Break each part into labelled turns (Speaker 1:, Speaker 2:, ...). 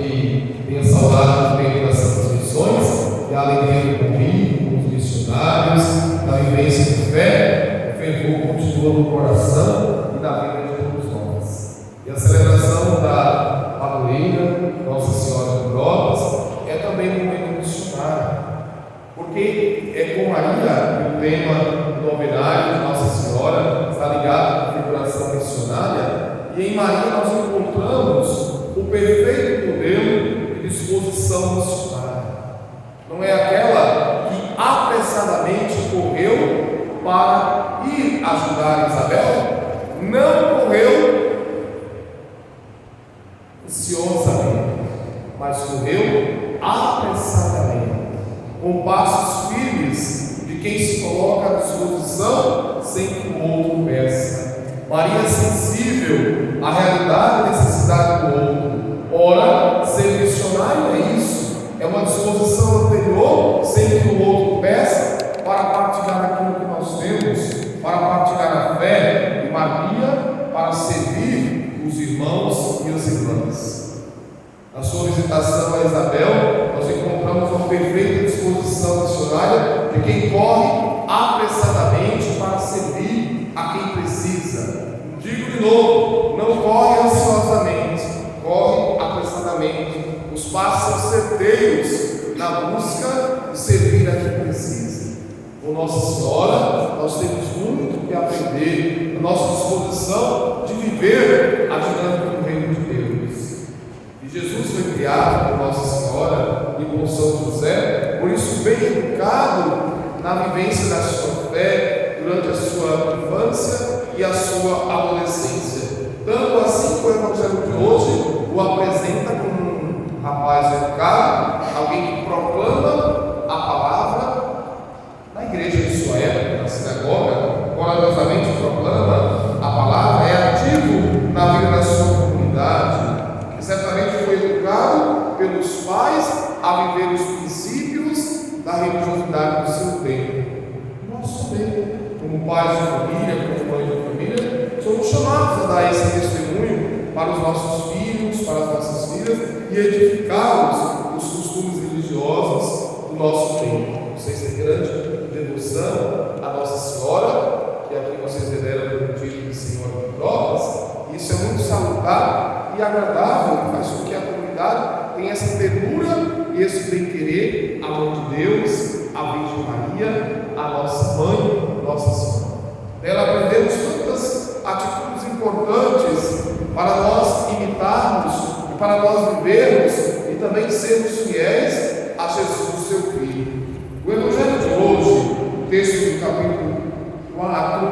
Speaker 1: que tenha saudade do meio das Santas Missões e a alegria do convívio com os missionários, da vivência de fé. O fervor continua no coração e na vida de todos nós. E a celebração da padroeira Nossa Senhora de Brotas é também um momento missionário, porque é com Maria que o tema do novenário de Nossa Senhora está ligado à figuração missionária, e em Maria nós encontramos o perfeito modelo de disposição missionária. Não é aquela que apressadamente correu para ir ajudar Isabel, não correu ansiosamente, mas correu apressadamente, com passos firmes de quem se coloca à disposição sem que o outro peça. Maria é sensível à realidade e necessidade do outro. Ora, ser missionário é isso, é uma disposição anterior, sem que o outro peça, para partilhar aquilo que nós temos, para partilhar a fé, e Maria para servir os irmãos e as irmãs. Na sua visitação a Isabel, nós encontramos uma perfeita disposição missionária de quem corre apressadamente para servir a quem precisa. Digo de novo, não corre ansiosamente, corre apressadamente. Os passos são certeiros na busca de servir a quem precisa. Com Nossa Senhora, nós temos muito que aprender na nossa disposição de viver a dinâmica do Reino de Deus. E Jesus foi criado por Nossa Senhora e por São José, por isso bem educado na vivência da sua fé durante a sua infância e a sua adolescência. Tanto assim que o Evangelho de hoje o apresenta como um rapaz educado, alguém que proclama a palavra na igreja de sua época, na sinagoga, corajosamente proclama a palavra, é ativo na vida da sua comunidade, que certamente foi educado pelos pais a viver os princípios da religiosidade do seu tempo. Nós também, como pais de família, como mães de família, somos chamados a dar esse testemunho para os nossos filhos, para as nossas filhas, e edificar os costumes religiosos do nosso tempo. Vocês têm grande devoção à Nossa Senhora, que aqui vocês veneram pelo título de Senhora de Brotas. Isso é muito salutar e agradável, faz com que a comunidade tenha essa ternura e esse bem-querer à mão de Deus, a Virgem Maria, a nossa mãe, Nossa Senhora. Dela aprendemos tantas atitudes importantes para nós imitarmos e para nós vivermos e também sermos fiéis a Jesus, seu Filho. O Evangelho de hoje, o texto do capítulo 4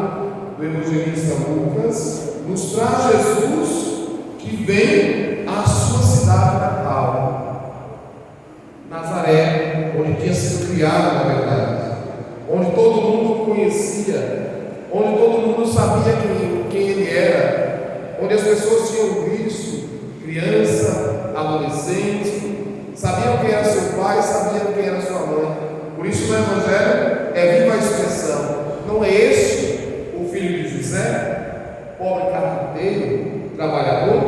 Speaker 1: do evangelista Lucas, nos traz Jesus que vem à sua cidade natal, Nazaré, onde tinha sido criado, na verdade, onde todo mundo conhecia, onde todo mundo sabia quem ele era, onde as pessoas tinham visto, criança, adolescente, sabiam quem era seu pai, sabiam quem era sua mãe. Por isso no Evangelho é viva a expressão: não é este o filho de José, pobre carpinteiro, trabalhador?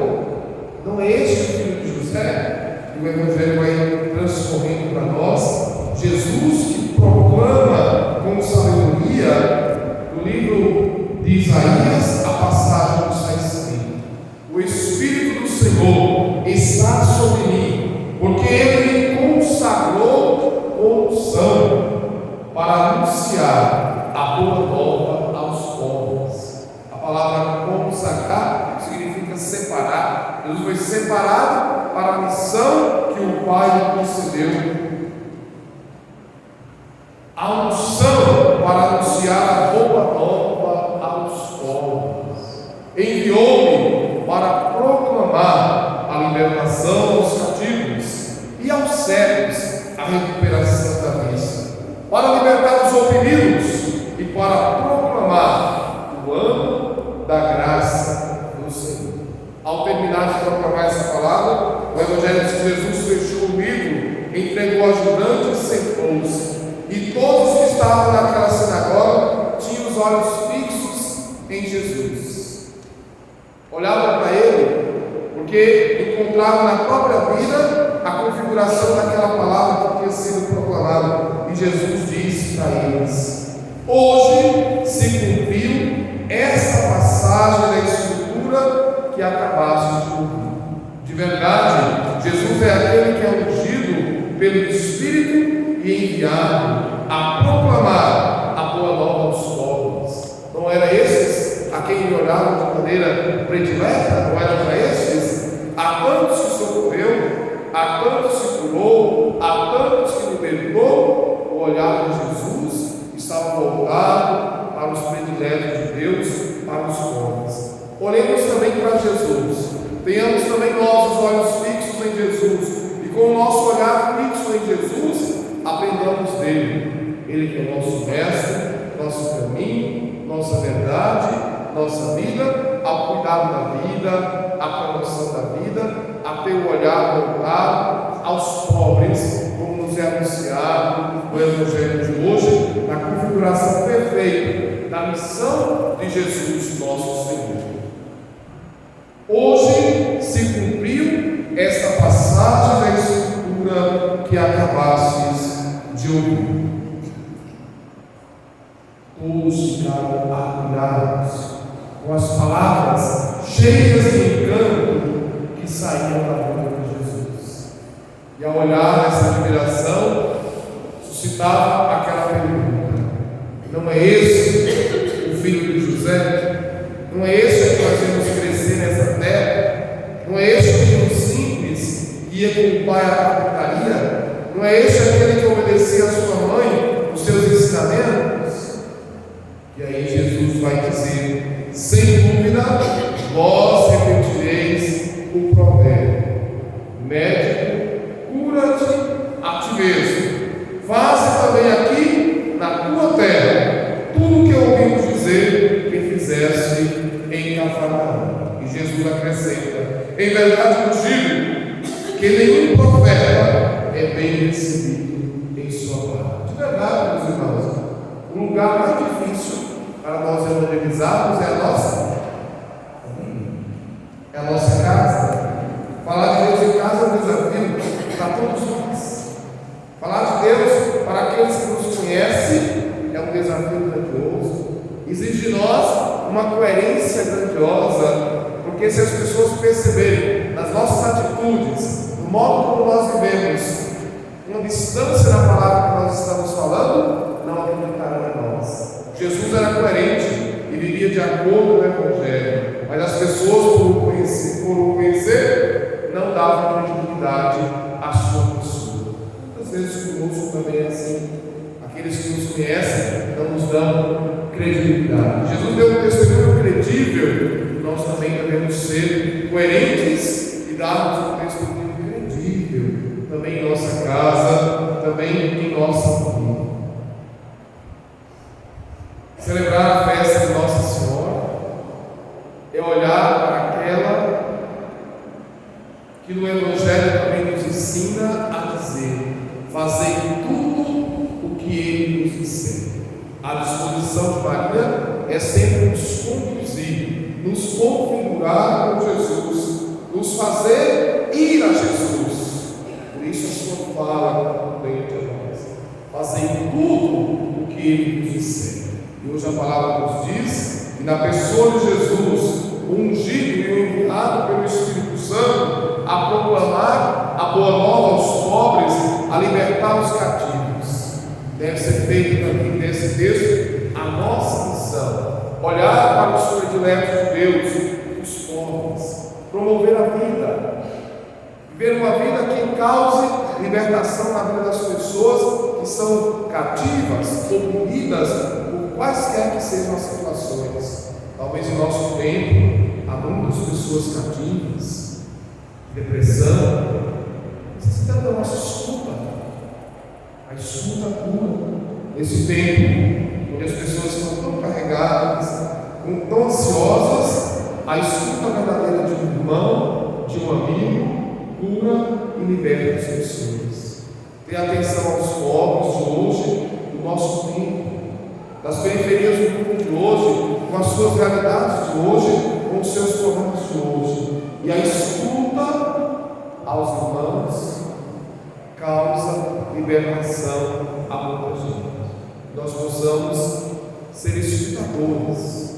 Speaker 1: Não é este o filho de José? E o Evangelho vai transcorrendo para nós Jesus que proclama com sabedoria do livro de Isaías a passagem que está escrita: o Espírito do Senhor está sobre mim, porque Ele me consagrou com unção para anunciar a boa nova aos povos. A palavra consagrar significa separar. Jesus foi separado para a missão que o Pai lhe concedeu. A unção para anunciar a boa nova aos povos. Enviou-me para proclamar a libertação aos cativos e aos cegos a recuperação da vista, para libertar os oprimidos e para proclamar o ano da graça do Senhor. Ao terminar de proclamar essa palavra, o Evangelho diz que Jesus fechou o livro, entregou o ajudante e sentou-se. E todos que estavam naquela sinagoga tinham os olhos fixos em Jesus. Olhavam para ele, porque encontraram na própria vida a configuração daquela palavra que tinha sido proclamada. E Jesus disse para eles: hoje se cumpriu essa passagem da Escritura que acabaste de ouvir. De verdade, Jesus é aquele que é ungido pelo Espírito e enviado a proclamar a boa nova aos pobres. Não era esses a quem ele olhava de maneira predileta? Não era para esses? A tantos que socorreu, a tantos que curou, a tantos que libertou, o olhar de Jesus estava voltado para os prediletos de Deus, para os pobres. Olhemos também para Jesus, tenhamos também nós os olhos fixos em Jesus, e com o nosso olhar fixo em Jesus, aprendamos dele. Ele que é o nosso mestre, nosso caminho, nossa verdade, nossa vida, ao cuidado da vida, à promoção da vida, a ter o olhar voltado aos pobres, como nos é anunciado no Evangelho de hoje, na configuração perfeita da missão de Jesus, nosso Senhor. Hoje se cumpriu essa passagem da Escritura que acabastes de ouvir. Todos ficaram admirados com as palavras cheias de encanto que saíam da boca de Jesus. E ao olhar essa admiração, suscitava aquela pergunta: não é esse o filho de José? Não é esse que nós vamos crescer nessa terra? Não é esse o menino simples que ia com o pai à carpintaria? Não é esse aquele que obedecia a sua mãe os seus ensinamentos? E aí Jesus vai dizer: sem dúvida, vós repetireis o provérbio: médico, cura-te a ti mesmo. Faze também aqui na tua terra tudo o que ouvimos dizer que fizeste em Cafarnaum. E Jesus acrescenta: em verdade vos digo que nenhum profeta é bem recebido em sua parte. De verdade, meus irmãos, o lugar mais difícil para nós evangelizarmos é a nossa família, é a nossa casa. Falar de Deus em casa é um desafio para todos nós. Falar de Deus para aqueles que nos conhecem é um desafio grandioso. Exige de nós uma coerência grandiosa, porque se as pessoas perceberem nas nossas atitudes, no modo como nós vivemos, uma distância na palavra que nós estamos falando, não acreditarão em nós. Jesus era coerente e vivia de acordo com o Evangelho, mas as pessoas, por o conhecer, não davam credibilidade à sua pessoa. Muitas vezes conosco também é assim. Aqueles que nos conhecem não nos dão credibilidade. Jesus deu um testemunho credível, nós também devemos ser coerentes e darmos um testemunho credível, também em nossa casa, também em nossa família. Celebrar a festa de Nossa Senhora é olhar para aquela que no Evangelho também nos ensina a dizer: fazei tudo o que Ele nos disser. A disposição de Maria é sempre nos conduzir, nos configurar com Jesus, nos fazer ir a Jesus. Por isso a sua fala também de nós: fazei tudo o que Ele nos disser. E hoje a palavra nos diz que na pessoa de Jesus, o ungido e o enviado pelo Espírito Santo a proclamar a boa nova aos pobres, a libertar os cativos. Deve ser feito também nesse texto a nossa missão: olhar para os prediletos de Deus, os pobres, promover a vida, viver uma vida que cause libertação na vida das pessoas que são cativas, oprimidas, quaisquer que sejam as situações. Talvez em nosso tempo há muitas pessoas cativas, depressão, necessitando da nossa escuta. A escuta cura. Nesse tempo, onde as pessoas estão tão carregadas, tão ansiosas, a escuta verdadeira de um irmão, de um amigo, cura e liberta as pessoas. Ter atenção aos pobres de hoje, do nosso tempo, das periferias do mundo de hoje, com as suas realidades de hoje, com os seus programas de hoje. E a escuta aos irmãos causa libertação a muita gente. Nós possamos ser escutadores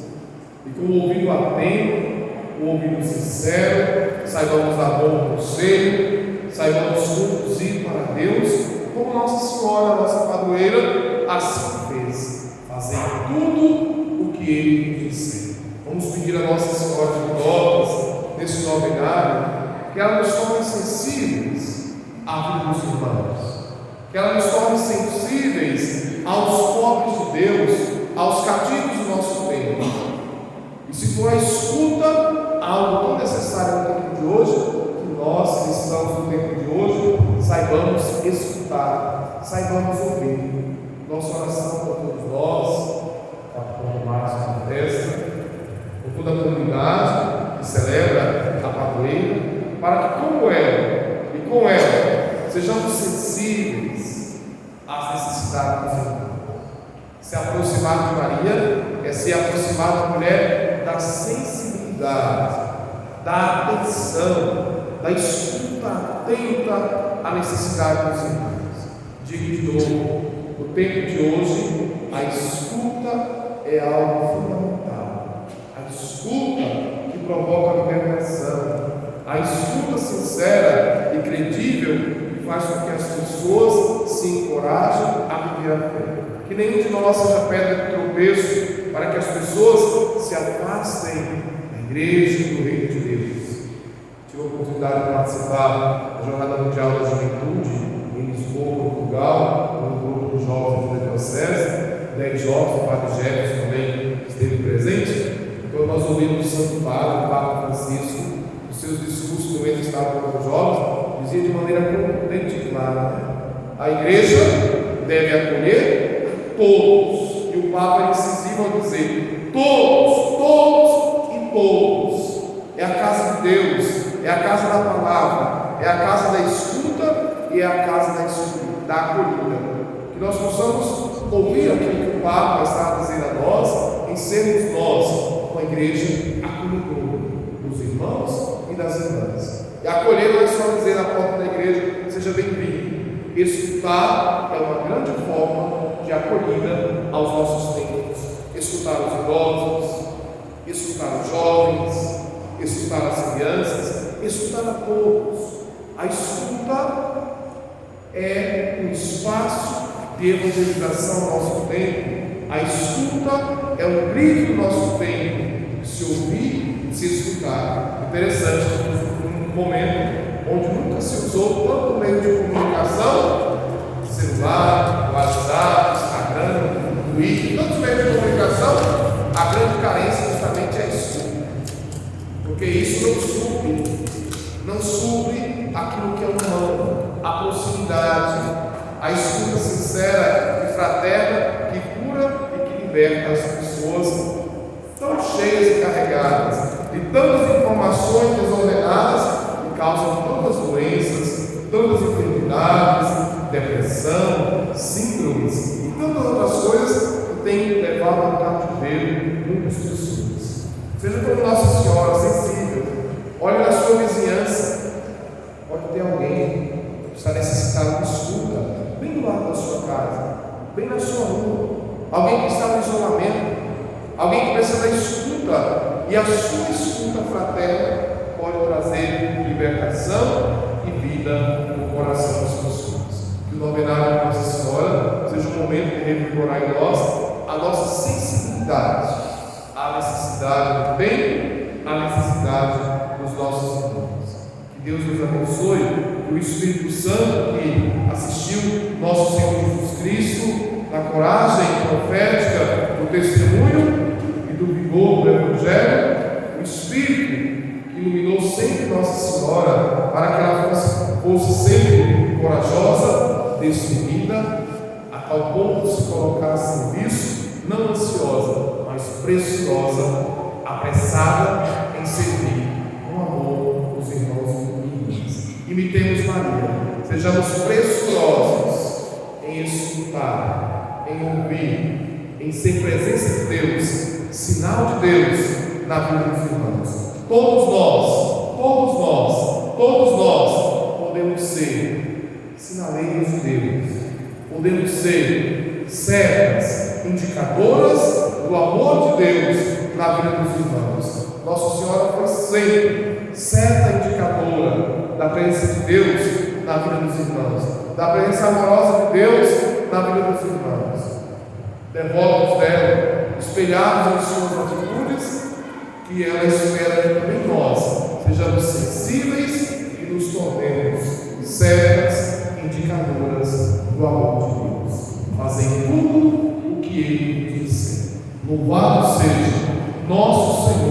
Speaker 1: e com o ouvido atento, o ouvido sincero, saibamos dar bom conselho, saibamos conduzir para Deus, como Nossa Senhora, nossa padroeira, assim fez, fazendo tudo o que Ele nos disse. Vamos pedir a Nossa Senhora de Lourdes, nesse novenário, que ela nos torne sensíveis à vida dos irmãos, que ela nos torne sensíveis aos pobres de Deus, aos cativos do nosso tempo. E se for a escuta, algo tão necessário no tempo de hoje, que nós que estamos no tempo de hoje, saibamos escutar, saibamos ouvir. Nossa oração por todos nós, Capitão Márcio da festa, por toda a comunidade que celebra a padroeira, para que como ela e com ela sejamos sensíveis às necessidades dos irmãos. Se aproximar de Maria é se aproximar da mulher da sensibilidade, da atenção, da escuta atenta à necessidade dos irmãos. Digo de novo, no tempo de hoje, a escuta é algo fundamental. A escuta que provoca a libertação, a escuta sincera e credível que faz com que as pessoas se encorajem a viver a fé. Que nenhum de nós seja pedra de tropeço para que as pessoas se afastem da igreja e do reino de Deus. Tive a oportunidade de participar da Jornada Mundial da Juventude em Lisboa, Portugal, no grupo de jovens da Diocese, 10 jovens, o Padre Jefferson também esteve presente. Quando nós ouvimos o Santo Padre, o Papa Francisco, os seus discursos no meio do Estado para os jovens, dizia de maneira contundente e clara: a igreja deve acolher todos, e o Papa é incisivo a dizer: todos, todos e todos. É a casa de Deus, é a casa da palavra, é a casa da escuta e é a casa da acolhida. Que nós possamos ouvir aquilo que o Papa está a dizer a nós, em sermos nós uma igreja acolhedora dos irmãos e das irmãs. E acolher não é só dizer na porta da igreja: seja bem-vindo. Escutar é uma grande forma de acolhida aos nossos tempos. Escutar os idosos, escutar os jovens, escutar as crianças, escutar a todos. A escuta é um espaço de evangelização ao nosso tempo. A escuta é um grito do nosso tempo, de se ouvir e se escutar. Interessante, um momento onde nunca se usou tanto meio de comunicação, celular, WhatsApp, Instagram, Twitter, tantos meios de comunicação, a grande carência justamente é a escuta. Porque isso não supre aquilo que é humano, a proximidade, a escuta sincera e fraterna que cura e que liberta as pessoas tão cheias e carregadas de tantas informações desordenadas que causam tantas doenças, tantas enfermidades, depressão, síndromes e tantas outras coisas que têm levado ao cativeiro muitas pessoas. Seja como Nossa Senhora, sensível, olhe na sua vizinhança, pode ter alguém que está necessitado de escuta, bem do lado da sua casa, bem na sua rua, alguém que está no isolamento, alguém que precisa da escuta, e a sua escuta fraterna pode trazer libertação e vida no coração das pessoas. Que o novenário de Nossa Senhora seja um momento de revigorar em nós a nossa sensibilidade à necessidade do tempo, à necessidade dos nossos irmãos. Que Deus nos abençoe, que o Espírito Santo que assistiu nosso Senhor Jesus Cristo na coragem profética do testemunho e do vigor do Evangelho, o Espírito que iluminou sempre Nossa Senhora para que ela fosse sempre corajosa, destemida, a tal ponto de se colocar a serviço, não ansiosa, mas preciosa, apressada em servir com amor os irmãos e irmãs. Imitemos Maria, sejamos preciosos em escutar, em ouvir, em ser presença de Deus, sinal de Deus na vida dos irmãos. Todos nós podemos ser sinaleiros de Deus, podemos ser servas indicadoras do amor de Deus na vida dos irmãos. Nossa Senhora foi sempre certa indicadora da presença de Deus na vida dos irmãos, da presença amorosa de Deus na vida dos irmãos. Devotos dela, espelhados em suas atitudes, que ela espera que também nós sejamos sensíveis e nos tornemos servas indicadoras do amor de Deus, fazendo tudo o que Ele nos disse. Louvado seja nosso Senhor